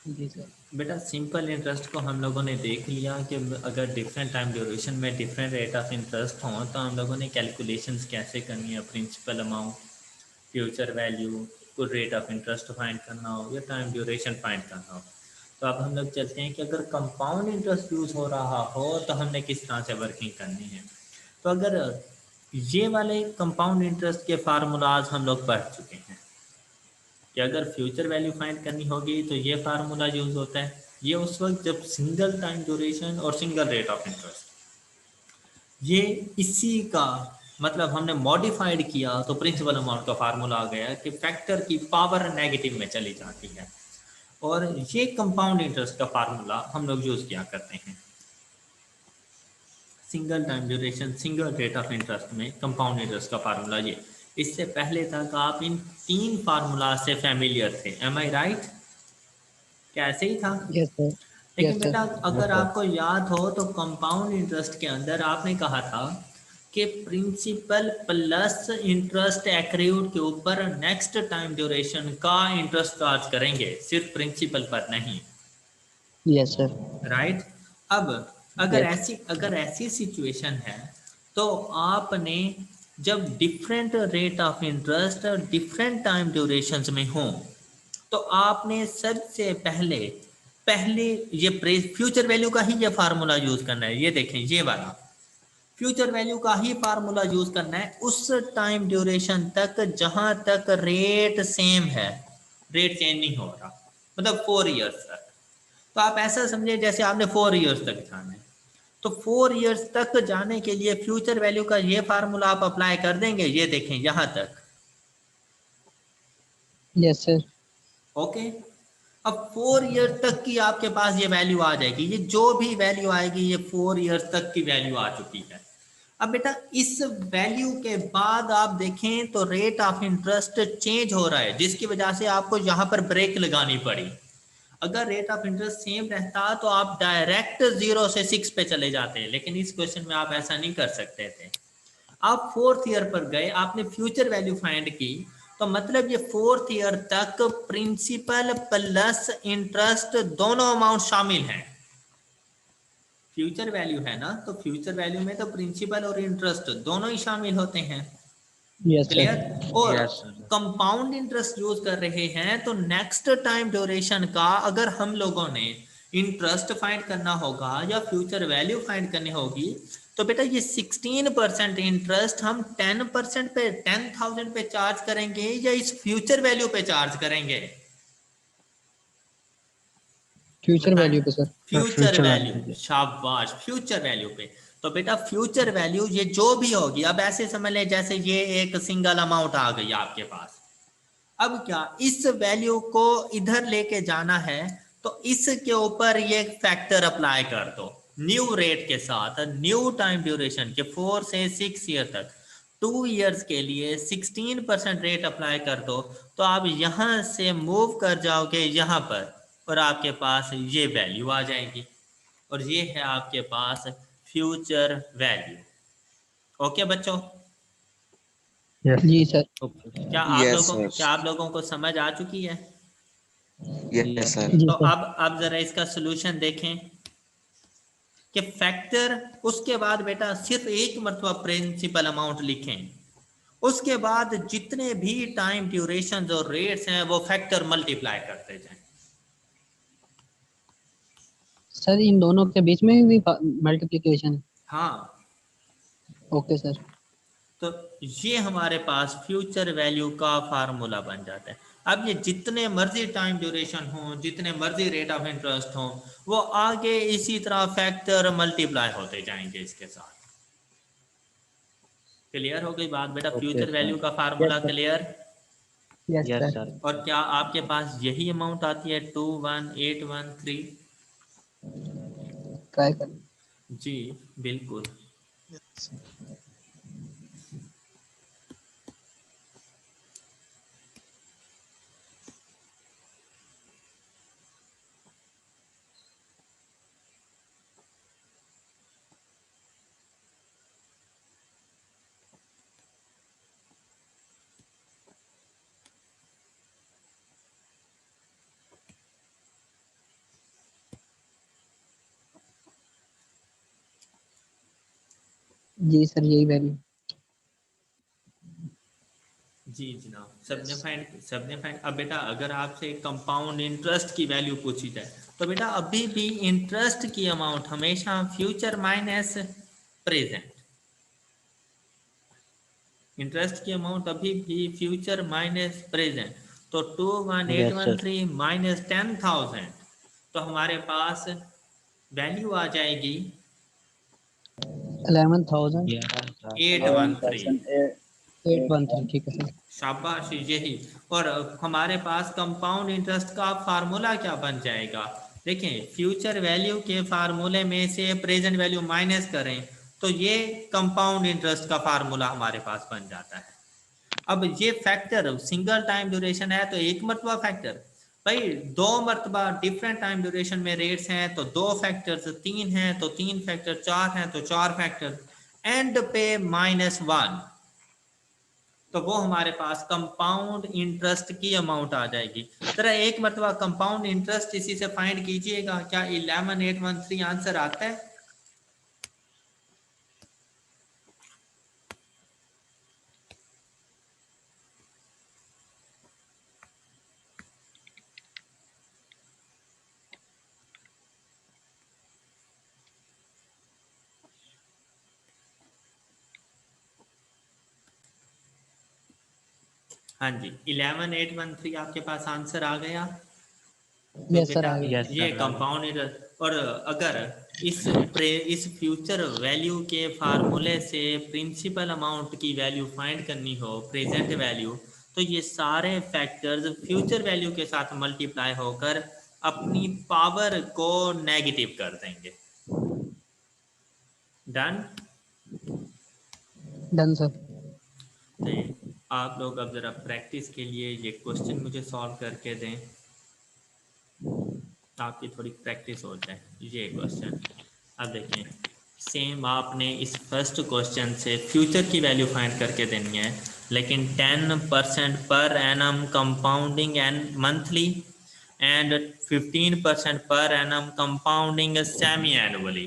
जी sir. बेटा simple interest को हम लोगों ने देख लिया कि अगर डिफरेंट टाइम ड्यूरेशन में डिफरेंट रेट ऑफ इंटरेस्ट हों तो हम लोगों ने कैलकुलेशंस कैसे करनी है, प्रिंसिपल अमाउंट, फ्यूचर वैल्यू, कोई रेट ऑफ इंटरेस्ट फाइंड करना हो या टाइम ड्यूरेशन फाइंड करना हो। तो अब हम लोग चलते हैं कि अगर कंपाउंड इंटरेस्ट यूज़ हो रहा हो तो हमने किस तरह से वर्किंग करनी है। तो अगर ये वाले कंपाउंड इंटरेस्ट के फार्मूलाज हम लोग पढ़ चुके हैं कि अगर फ्यूचर वैल्यू फाइंड करनी होगी तो ये फार्मूला यूज़ होता है। ये उस वक्त जब सिंगल टाइम ड्यूरेशन और सिंगल रेट ऑफ इंटरेस्ट, ये इसी का मतलब हमने मॉडिफाइड किया तो प्रिंसिपल अमाउंट का फार्मूला आ गया कि फैक्टर की पावर नेगेटिव में चली जाती है। और ये कंपाउंड इंटरेस्ट का फार्मूला हम लोग यूज़ किया करते हैं single time duration single rate of interest में। कंपाउंड इंटरेस्ट का फार्मूला ये। इससे पहले तक आप इन तीन फार्मूला से फैमिलियर थे, एम आई राइट? क्या ऐसे ही था? Yes sir. लेकिन यस सर। बेटा अगर आपको याद हो तो कंपाउंड इंटरेस्ट के अंदर आपने कहा था कि प्रिंसिपल प्लस इंटरेस्ट एक्रूड के ऊपर नेक्स्ट टाइम ड्यूरेशन का इंटरेस्ट चार्ज करेंगे, सिर्फ प्रिंसिपल पर नहीं। Yes sir. राइट? अब अगर यस। ऐसी सिचुएशन है तो आपने जब डिफरेंट रेट ऑफ इंटरेस्ट और डिफरेंट टाइम ड्यूरेशंस में हो तो आपने सबसे पहले पहले ये फ्यूचर वैल्यू का ही ये फार्मूला यूज करना है। ये देखें, ये वाला फ्यूचर वैल्यू का ही फार्मूला यूज करना है उस टाइम ड्यूरेशन तक जहां तक रेट सेम है, रेट चेंज नहीं हो रहा, मतलब 4 इयर्स तक। तो आप ऐसा समझे जैसे आपने 4 इयर्स तक जाना है। तो 4 इयर्स तक जाने के लिए फ्यूचर वैल्यू का ये फार्मूला आप अप्लाई कर देंगे, ये देखें यहां तक। Yes sir. ओके। अब 4 इयर्स तक की आपके पास ये वैल्यू आ जाएगी, ये जो भी वैल्यू आएगी ये 4 इयर्स तक की वैल्यू आ चुकी है। अब बेटा इस वैल्यू के बाद आप देखें तो रेट ऑफ इंटरेस्ट चेंज हो रहा है जिसकी वजह से आपको यहां पर ब्रेक लगानी पड़ी। अगर रेट ऑफ इंटरेस्ट सेम रहता तो आप डायरेक्ट 0 से 6 पे चले जाते, लेकिन इस क्वेश्चन में आप ऐसा नहीं कर सकते थे। आप फोर्थ ईयर पर गए, आपने फ्यूचर वैल्यू फाइंड की, तो मतलब ये फोर्थ ईयर तक प्रिंसिपल प्लस इंटरेस्ट दोनों अमाउंट शामिल हैं। फ्यूचर वैल्यू है ना, तो फ्यूचर वैल्यू में तो प्रिंसिपल और इंटरेस्ट दोनों ही शामिल होते हैं। Yes sir. क्लियर? और yes sir. Compound interest use कर रहे हैं तो नेक्स्ट टाइम ड्यूरेशन का अगर हम लोगों ने इंटरेस्ट फाइंड करना होगा या फ्यूचर वैल्यू फाइंड करनी होगी तो बेटा ये 16% इंटरेस्ट हम 10% पे 10,000 पे चार्ज करेंगे या इस फ्यूचर वैल्यू पे चार्ज करेंगे? फ्यूचर बताएं। वैल्यू पे sir. Future future value, value पे। शाबाश, फ्यूचर वैल्यू पे। तो बेटा फ्यूचर वैल्यू ये जो भी होगी, अब ऐसे समझ लें जैसे ये एक सिंगल अमाउंट आ गई आपके पास। अब क्या इस वैल्यू को इधर लेके जाना है तो इसके ऊपर ये फैक्टर अप्लाई कर दो न्यू रेट के साथ, न्यू टाइम ड्यूरेशन के 4 से 6 ईयर तक। 2 इयर्स के लिए 16% रेट अप्लाई कर दो तो आप यहां से मूव कर जाओगे यहां पर और आपके पास ये वैल्यू आ जाएगी और ये है आपके पास फ्यूचर वैल्यू। ओके बच्चों? यस जी सर। Yes sir. क्या आप लोगों को समझ आ चुकी है? Yes sir. जी तो सर। अब जरा इसका सोल्यूशन देखें कि फैक्टर, उसके बाद बेटा सिर्फ एक मरतबा प्रिंसिपल अमाउंट लिखें, उसके बाद जितने भी टाइम ड्यूरेशन और रेट्स हैं वो फैक्टर मल्टीप्लाई करते जाएं। सर इन दोनों के बीच में भी मल्टीप्लिकेशन है? हाँ। Okay sir. तो ये हमारे पास फ्यूचर वैल्यू का फार्मूला बन जाता है। अब ये जितने मर्जी टाइम ड्यूरेशन हो, जितने मर्जी रेट ऑफ इंटरेस्ट हो, वो आगे इसी तरह फैक्टर मल्टीप्लाई होते जाएंगे इसके साथ। क्लियर हो गई बात बेटा? Okay future sir. वैल्यू का yes formula sir. Clear? Yes yes sir. Sir. और क्या आपके पास यही अमाउंट आती है 21813? ट्राई कर। जी बिल्कुल। जी सर यही वैल्यू। जी जनाब, सबने फाइंड। अब बेटा अगर आपसे कंपाउंड इंटरेस्ट की वैल्यू पूछी जाए तो बेटा अभी भी इंटरेस्ट की अमाउंट हमेशा फ्यूचर माइनस प्रेजेंट, इंटरेस्ट की अमाउंट अभी भी फ्यूचर माइनस प्रेजेंट। तो 21813 माइनस 10,000, तो हमारे पास वैल्यू आ जाएगी 11,000 813। 813। ठीक है सर। शाबाश, यही। और हमारे पास कंपाउंड इंटरेस्ट का फार्मूला क्या बन जाएगा? देखें, फ्यूचर वैल्यू के फार्मूले में से प्रेजेंट वैल्यू माइनस करें तो ये कंपाउंड इंटरेस्ट का फार्मूला हमारे पास बन जाता है। अब ये फैक्टर सिंगल टाइम ड्यूरेशन है तो एक मरतबा फैक्टर, भाई 2 मरतबा डिफरेंट टाइम ड्यूरेशन में रेट्स हैं तो 2 फैक्टर्स, 3 हैं तो 3 फैक्टर, 4 हैं तो 4 फैक्टर, एंड पे -1, तो वो हमारे पास कंपाउंड इंटरेस्ट की अमाउंट आ जाएगी। जरा एक मरतबा कंपाउंड इंटरेस्ट इसी से फाइंड कीजिएगा, क्या 11813 आंसर आता है? हाँ जी, 11813 आपके पास आंसर आ गया। तो यस सर बेटा आ गया। ये कंपाउंड इंटरेस्ट, और अगर इस फ्यूचर वैल्यू के फार्मूले से प्रिंसिपल अमाउंट की वैल्यू फाइंड करनी हो, प्रेजेंट वैल्यू, तो ये सारे फैक्टर्स फ्यूचर वैल्यू के साथ मल्टीप्लाई होकर अपनी पावर को नेगेटिव कर देंगे। डन? Done sir. तो आप लोग अब ज़रा प्रैक्टिस के लिए ये क्वेश्चन मुझे सॉल्व करके दें, आपकी थोड़ी प्रैक्टिस हो जाए। ये क्वेश्चन अब देखें, सेम आपने इस फर्स्ट क्वेश्चन से फ्यूचर की वैल्यू फाइंड करके देनी है, लेकिन 10% per annum compounding and monthly and 15% per annum compounding semi annually.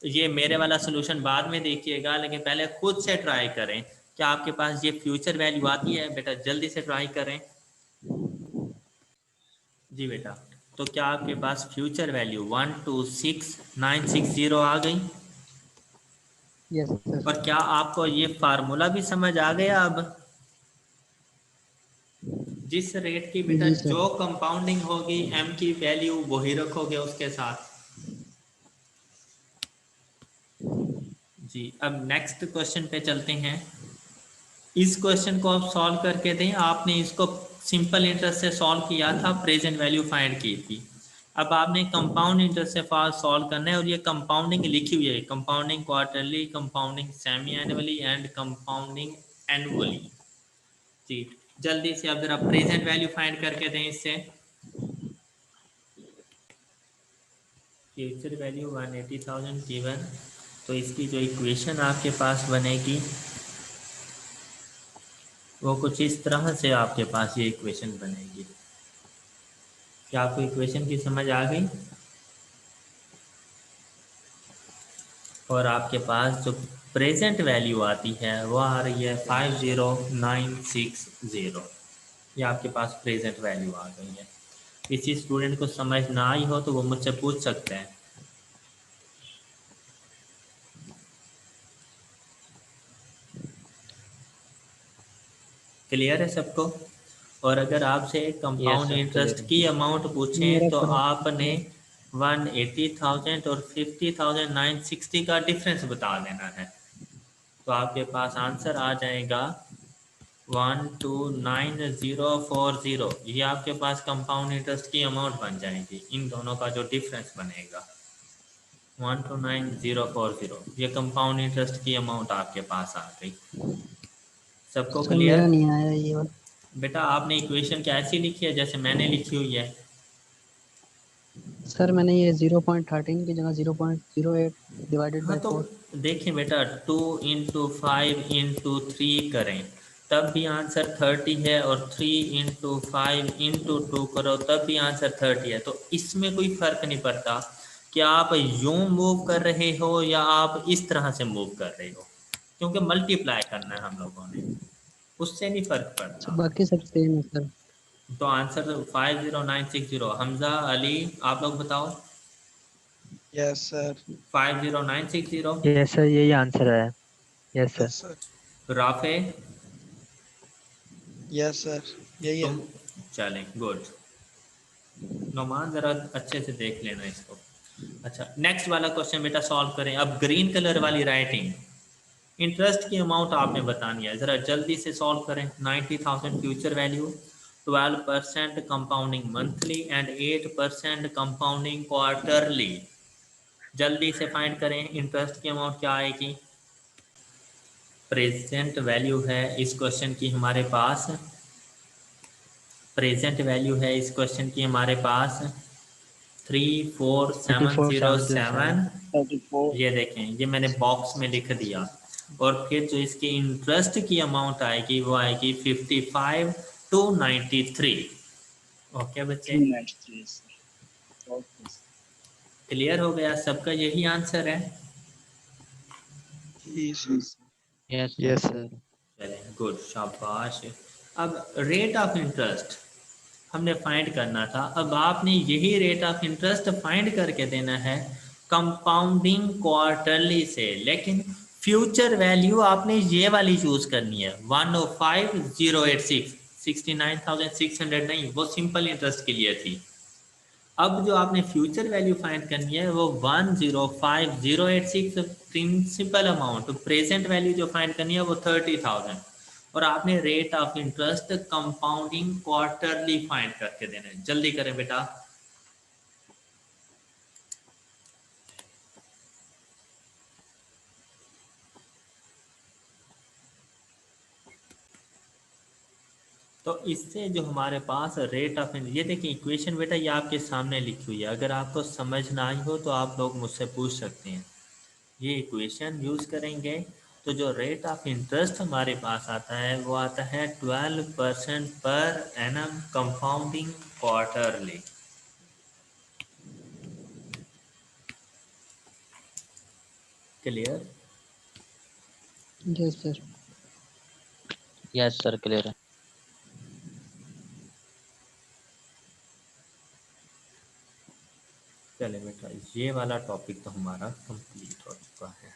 तो ये मेरे वाला सोल्यूशन बाद में देखिएगा, लेकिन पहले खुद से ट्राई करें। क्या आपके पास ये फ्यूचर वैल्यू आती है? बेटा जल्दी से ट्राई करें। जी बेटा, तो क्या आपके पास फ्यूचर वैल्यू 126960 आ गई? Yes sir. और क्या आपको ये फार्मूला भी समझ आ गया? अब जिस रेट की बेटा जी सर। जो कंपाउंडिंग होगी एम की वैल्यू वही रखोगे उसके साथ। जी, अब नेक्स्ट क्वेश्चन पे चलते हैं। इस क्वेश्चन को आप सॉल्व करके दें। आपने इसको सिंपल इंटरेस्ट से सॉल्व किया था, प्रेजेंट वैल्यू फाइंड की थी। अब आपने कंपाउंड इंटरेस्ट से सॉल्व करना है, और ये कंपाउंडिंग लिखी हुई है, compounding quarterly, compounding semi annually and compounding annually. जी, जल्दी से अब जरा प्रेजेंट वैल्यू फाइंड करके दें इससे। फ्यूचर वैल्यू 180,000 गिवन, तो इसकी जो इक्वेशन आपके पास बनेगी वो कुछ इस तरह से आपके पास ये इक्वेशन बनेगी। क्या आपको इक्वेशन की समझ आ गई? और आपके पास जो प्रेजेंट वैल्यू आती है वो आ रही है 50960। ये आपके पास प्रेजेंट वैल्यू आ गई है। किसी स्टूडेंट को समझ ना आई हो तो वो मुझसे पूछ सकते हैं। क्लियर है सबको? और अगर आपसे कंपाउंड इंटरेस्ट की अमाउंट पूछें तो आपने 180,000 और 50,960 का डिफरेंस बता देना है। तो आपके पास आंसर आ जाएगा 129040। ये आपके पास कंपाउंड इंटरेस्ट की अमाउंट बन जाएगी, इन दोनों का जो डिफरेंस बनेगा 129040, ये कंपाउंड इंटरेस्ट की अमाउंट आपके पास आ गई। सबको सर क्लियर? मेरा नहीं आया ये वाला। बेटा आपने इक्वेशन क्या ऐसी लिखी है जैसे मैंने लिखी हुई है? सर मैंने ये 0.13 की जगह 0.08 डिवाइडेड हाँ बाय तो 4। देखिए बेटा, 2 × 5 × 3 करें तब भी आंसर 30 है, और 3 × 5 × 2 करो तब भी आंसर 30 है। तो इसमें कोई फर्क नहीं पड़ता। क्या आप यूं मूव कर रहे हो या आप इस तरह से मूव कर रहे हो, क्योंकि मल्टीप्लाई करना है हम लोगों ने, उससे नहीं फर्क पड़ता। बाकी सब सेम है सर। तो आंसर 50960। हमजा, अली, आप लोग बताओ। Yes sir. 50960। यस सर, यही आंसर है। Yes sir. Yes sir. Rafe, yes sir, यही है। तुम, चलें, गुड। नोमान जरा अच्छे से देख लेना इसको। अच्छा, नेक्स्ट वाला क्वेश्चन बेटा सॉल्व करें। अब ग्रीन कलर वाली राइटिंग, इंटरेस्ट की अमाउंट आपने बतानी है, जरा जल्दी से सॉल्व करें। 90,000 future value, 12% compounding monthly and 8% compounding quarterly. जल्दी से फाइंड करें इंटरेस्ट की अमाउंट क्या आएगी। प्रेजेंट वैल्यू है इस क्वेश्चन की हमारे पास, प्रेजेंट वैल्यू है इस क्वेश्चन की हमारे पास 34707। 34। ये देखें, ये मैंने बॉक्स में लिख दिया। और फिर जो इसकी इंटरेस्ट की अमाउंट आएगी वो आएगी 55,293। ओके बच्चे, 293। क्लियर हो गया सबका, यही आंसर है। Yes yes sir. चलें, गुड, शाबाश। अब रेट ऑफ इंटरेस्ट हमने फाइंड करना था। अब आपने यही रेट ऑफ इंटरेस्ट फाइंड करके देना है कंपाउंडिंग क्वार्टरली से, लेकिन फ्यूचर वैल्यू आपने ये वाली चूज करनी है 105,086, 69,600 नहीं, वो सिंपल इंटरेस्ट के लिए थी। अब जो आपने फ्यूचर वैल्यू फाइंड करनी है वो 105,086 प्रिंसिपल अमाउंट, प्रेजेंट वैल्यू जो फाइंड करनी है वो 30,000, और आपने rate of interest compounding quarterly find करके देना है। जल्दी करें बेटा। तो इससे जो हमारे पास रेट ऑफ इंटरेस्ट, ये देखिए इक्वेशन बेटा ये आपके सामने लिखी हुई है, अगर आपको समझ ना आई हो तो आप लोग मुझसे पूछ सकते हैं। ये इक्वेशन यूज करेंगे तो जो रेट ऑफ इंटरेस्ट हमारे पास आता है वो आता है 12% per annum compounding quarterly. Clear? Yes sir. Yes sir, clear है। चले बेटा, ये वाला टॉपिक तो हमारा कंप्लीट हो चुका है।